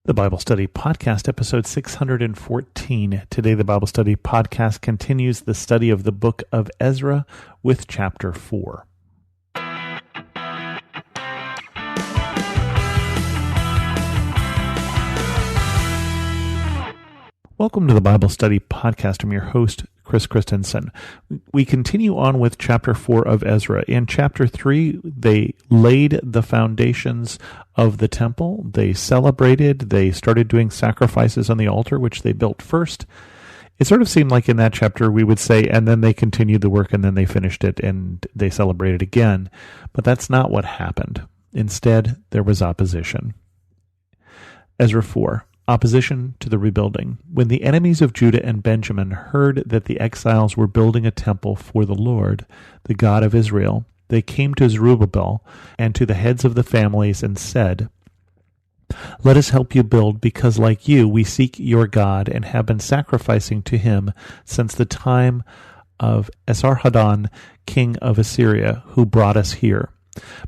The Bible Study Podcast, episode 614. Today, the Bible Study Podcast continues the study of the book of Ezra with chapter 4. Welcome to the Bible Study Podcast. I'm your host, Chris Christensen. We continue on with chapter 4 of Ezra. In chapter 3, they laid the foundations of the temple. They celebrated. They started doing sacrifices on the altar, which they built first. It sort of seemed like in that chapter we would say, and then they continued the work, and then they finished it, and they celebrated again. But that's not what happened. Instead, there was opposition. Ezra 4. Opposition to the rebuilding. When the enemies of Judah and Benjamin heard that the exiles were building a temple for the Lord, the God of Israel, they came to Zerubbabel and to the heads of the families and said, "Let us help you build, because like you, we seek your God and have been sacrificing to him since the time of Esarhaddon, king of Assyria, who brought us here."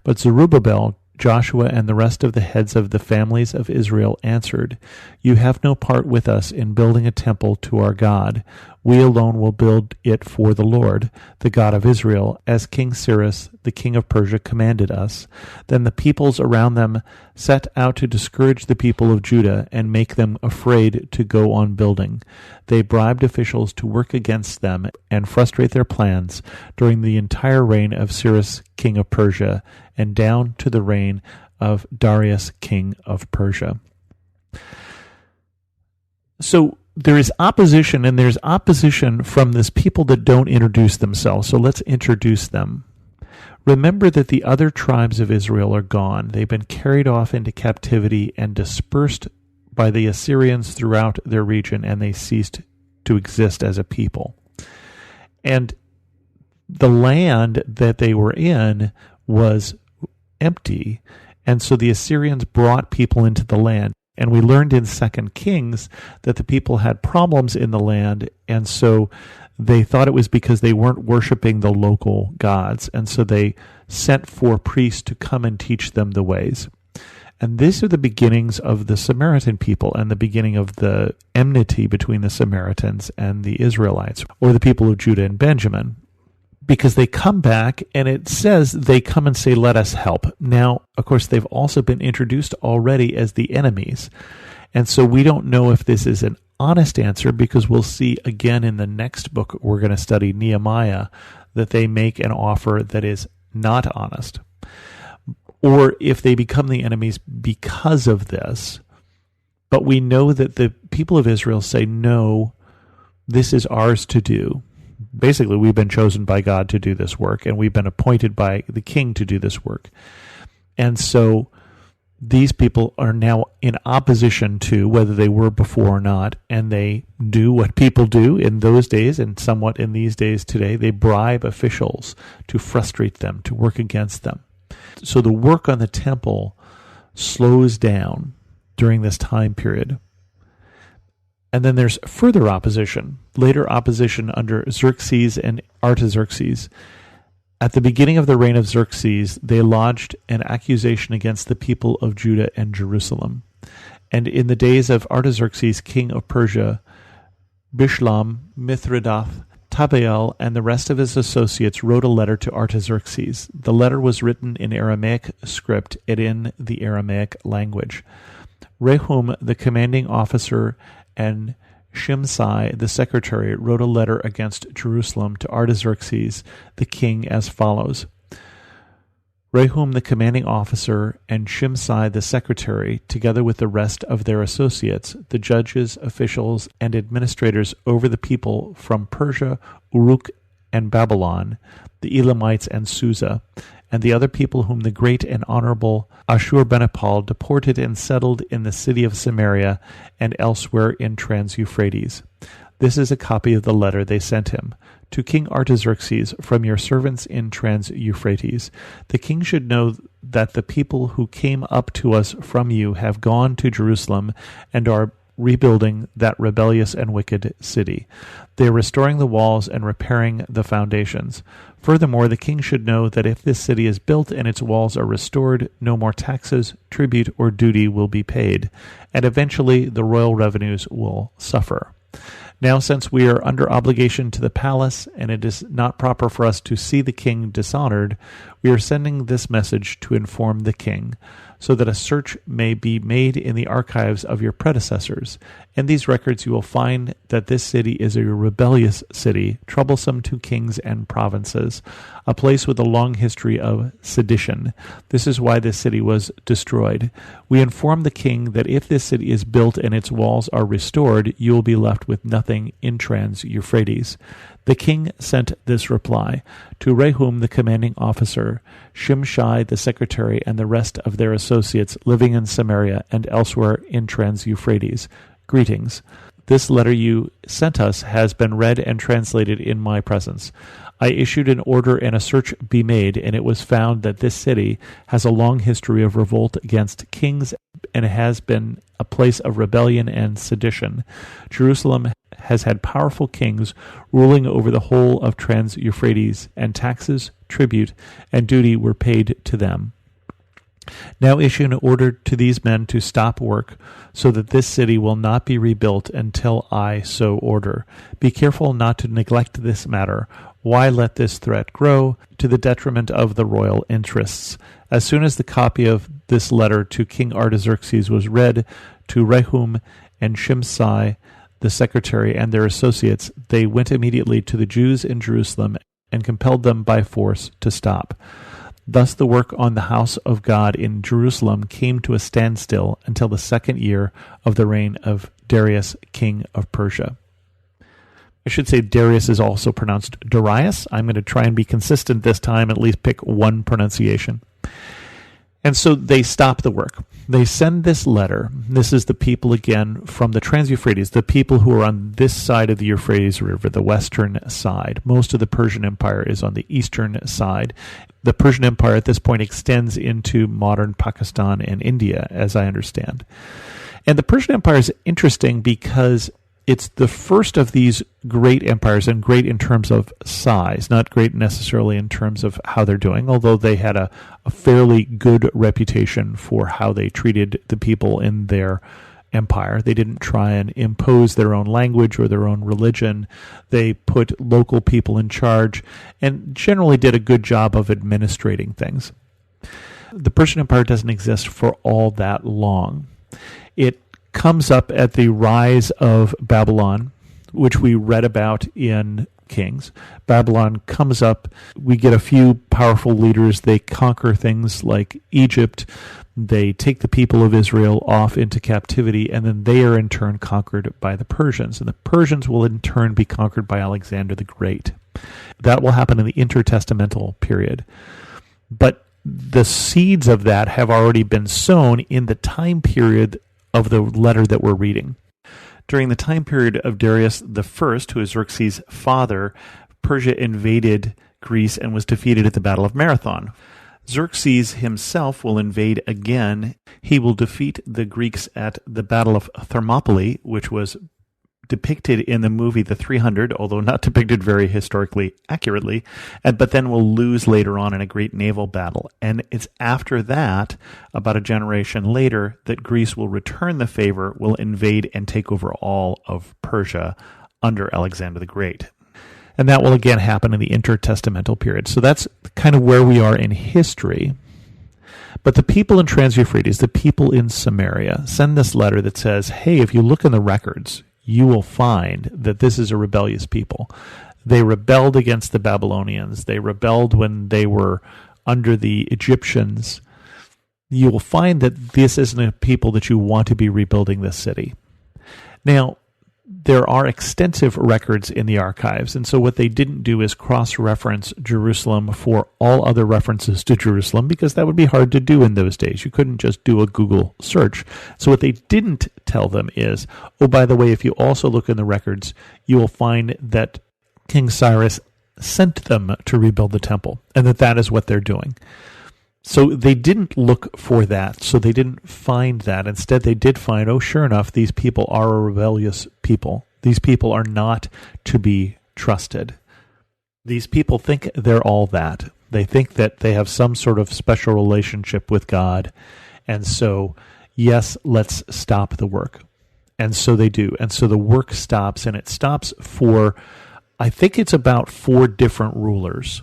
But Zerubbabel, Joshua, and the rest of the heads of the families of Israel answered, "You have no part with us in building a temple to our God. We alone will build it for the Lord, the God of Israel, as King Cyrus, the king of Persia, commanded us." Then the peoples around them set out to discourage the people of Judah and make them afraid to go on building. They bribed officials to work against them and frustrate their plans during the entire reign of Cyrus, king of Persia, and down to the reign of Darius, king of Persia. So there is opposition, and there's opposition from this people that don't introduce themselves. So let's introduce them. Remember that the other tribes of Israel are gone. They've been carried off into captivity and dispersed by the Assyrians throughout their region, and they ceased to exist as a people. And the land that they were in was empty, and so the Assyrians brought people into the land. And we learned in 2 Kings that the people had problems in the land, and so they thought it was because they weren't worshiping the local gods, and so they sent for priests to come and teach them the ways. And these are the beginnings of the Samaritan people and the beginning of the enmity between the Samaritans and the Israelites, or the people of Judah and Benjamin. Because they come back, and it says they come and say, "Let us help." Now, of course, they've also been introduced already as the enemies. And so we don't know if this is an honest answer, because we'll see again in the next book we're going to study, Nehemiah, that they make an offer that is not honest. Or if they become the enemies because of this. But we know that the people of Israel say, "No, this is ours to do." Basically, we've been chosen by God to do this work, and we've been appointed by the king to do this work. And so these people are now in opposition to, whether they were before or not, and they do what people do in those days and somewhat in these days today. They bribe officials to frustrate them, to work against them. So the work on the temple slows down during this time period. And then there's further opposition, later opposition under Xerxes and Artaxerxes. At the beginning of the reign of Xerxes, they lodged an accusation against the people of Judah and Jerusalem. And in the days of Artaxerxes, king of Persia, Bishlam, Mithridath, Tabeel, and the rest of his associates wrote a letter to Artaxerxes. The letter was written in Aramaic script and in the Aramaic language. Rehum, the commanding officer, and Shimshai, the secretary, wrote a letter against Jerusalem to Artaxerxes, the king, as follows. Rehum, the commanding officer, and Shimshai, the secretary, together with the rest of their associates, the judges, officials, and administrators over the people from Persia, Uruk, and Babylon, the Elamites and Susa, and the other people whom the great and honorable Ashurbanipal deported and settled in the city of Samaria and elsewhere in Trans-Euphrates. This is a copy of the letter they sent him. To King Artaxerxes, from your servants in Trans-Euphrates, the king should know that the people who came up to us from you have gone to Jerusalem and are rebuilding that rebellious and wicked city. They are restoring the walls and repairing the foundations. Furthermore, the king should know that if this city is built and its walls are restored, no more taxes, tribute, or duty will be paid, and eventually the royal revenues will suffer. Now, since we are under obligation to the palace, and it is not proper for us to see the king dishonored, we are sending this message to inform the king, so that a search may be made in the archives of your predecessors. In these records you will find that this city is a rebellious city, troublesome to kings and provinces, a place with a long history of sedition. This is why this city was destroyed. We inform the king that if this city is built and its walls are restored, you will be left with nothing in Trans-Euphrates. The king sent this reply to Rehum, the commanding officer, Shimshai, the secretary, and the rest of their associates living in Samaria and elsewhere in Trans-Euphrates. Greetings. This letter you sent us has been read and translated in my presence. I issued an order and a search be made, and it was found that this city has a long history of revolt against kings and has been a place of rebellion and sedition. Jerusalem has had powerful kings ruling over the whole of Trans-Euphrates, and taxes, tribute, and duty were paid to them. Now issue an order to these men to stop work, so that this city will not be rebuilt until I so order. Be careful not to neglect this matter. Why let this threat grow to the detriment of the royal interests? As soon as the copy of this letter to King Artaxerxes was read to Rehum and Shimshai, the secretary, and their associates, they went immediately to the Jews in Jerusalem and compelled them by force to stop. Thus the work on the house of God in Jerusalem came to a standstill until the 2nd year of the reign of Darius, king of Persia. I should say Darius is also pronounced Darius. I'm going to try and be consistent this time, at least pick one pronunciation. And so they stop the work. They send this letter. This is the people, again, from the Trans-Euphrates, the people who are on this side of the Euphrates River, the western side. Most of the Persian Empire is on the eastern side. The Persian Empire at this point extends into modern Pakistan and India, as I understand. And the Persian Empire is interesting because it's the first of these great empires, and great in terms of size, not great necessarily in terms of how they're doing, although they had a fairly good reputation for how they treated the people in their empire. They didn't try and impose their own language or their own religion. They put local people in charge and generally did a good job of administrating things. The Persian Empire doesn't exist for all that long. It comes up at the rise of Babylon, which we read about in Kings. Babylon comes up. We get a few powerful leaders. They conquer things like Egypt. They take the people of Israel off into captivity, and then they are in turn conquered by the Persians. And the Persians will in turn be conquered by Alexander the Great. That will happen in the intertestamental period. But the seeds of that have already been sown in the time period of the letter that we're reading. During the time period of Darius I, who is Xerxes' father, Persia invaded Greece and was defeated at the Battle of Marathon. Xerxes himself will invade again. He will defeat the Greeks at the Battle of Thermopylae, which was depicted in the movie The 300, although not depicted very historically accurately, but then will lose later on in a great naval battle. And it's after that, about a generation later, that Greece will return the favor, will invade and take over all of Persia under Alexander the Great. And that will again happen in the intertestamental period. So that's kind of where we are in history. But the people in Trans-Euphrates, the people in Samaria, send this letter that says, hey, if you look in the records, you will find that this is a rebellious people. They rebelled against the Babylonians. They rebelled when they were under the Egyptians. You will find that this isn't a people that you want to be rebuilding this city. Now, there are extensive records in the archives, and so what they didn't do is cross-reference Jerusalem for all other references to Jerusalem, because that would be hard to do in those days. You couldn't just do a Google search. So what they didn't tell them is, oh, by the way, if you also look in the records, you will find that King Cyrus sent them to rebuild the temple, and that is what they're doing. So they didn't look for that. So they didn't find that. Instead, they did find, oh, sure enough, these people are a rebellious people. These people are not to be trusted. These people think they're all that. They think that they have some sort of special relationship with God. And so, yes, let's stop the work. And so they do. And so the work stops, and it stops for, I think it's about 4 different rulers.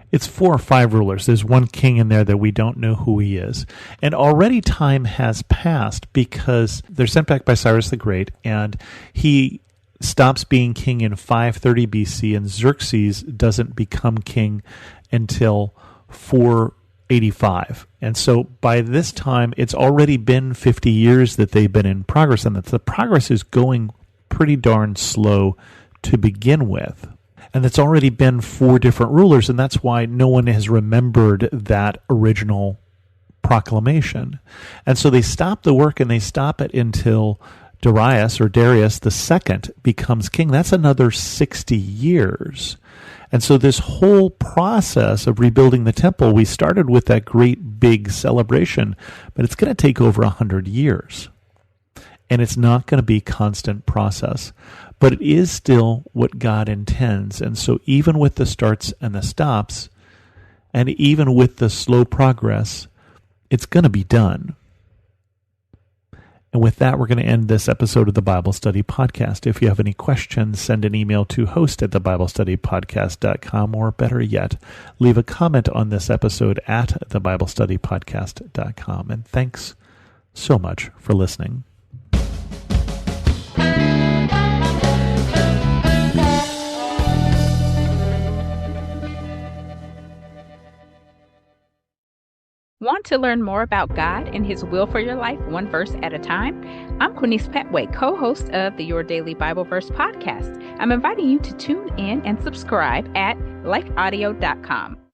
It's 4 or 5 rulers. There's one king in there that we don't know who he is. And already time has passed because they're sent back by Cyrus the Great, and he stops being king in 530 BC, and Xerxes doesn't become king until 485. And so by this time, it's already been 50 years that they've been in progress, and that the progress is going pretty darn slow to begin with. And it's already been 4 different rulers, and that's why no one has remembered that original proclamation. And so they stop the work, and they stop it until Darius II becomes king. That's another 60 years. And so this whole process of rebuilding the temple, we started with that great big celebration, but it's going to take over 100 years. And it's not going to be a constant process. But it is still what God intends. And so even with the starts and the stops, and even with the slow progress, it's going to be done. And with that, we're going to end this episode of the Bible Study Podcast. If you have any questions, send an email to host@thebiblestudypodcast.com, or better yet, leave a comment on this episode at thebiblestudypodcast.com. And thanks so much for listening. Want to learn more about God and His will for your life, one verse at a time? I'm Quinice Petway, co-host of the Your Daily Bible Verse podcast. I'm inviting you to tune in and subscribe at lifeaudio.com.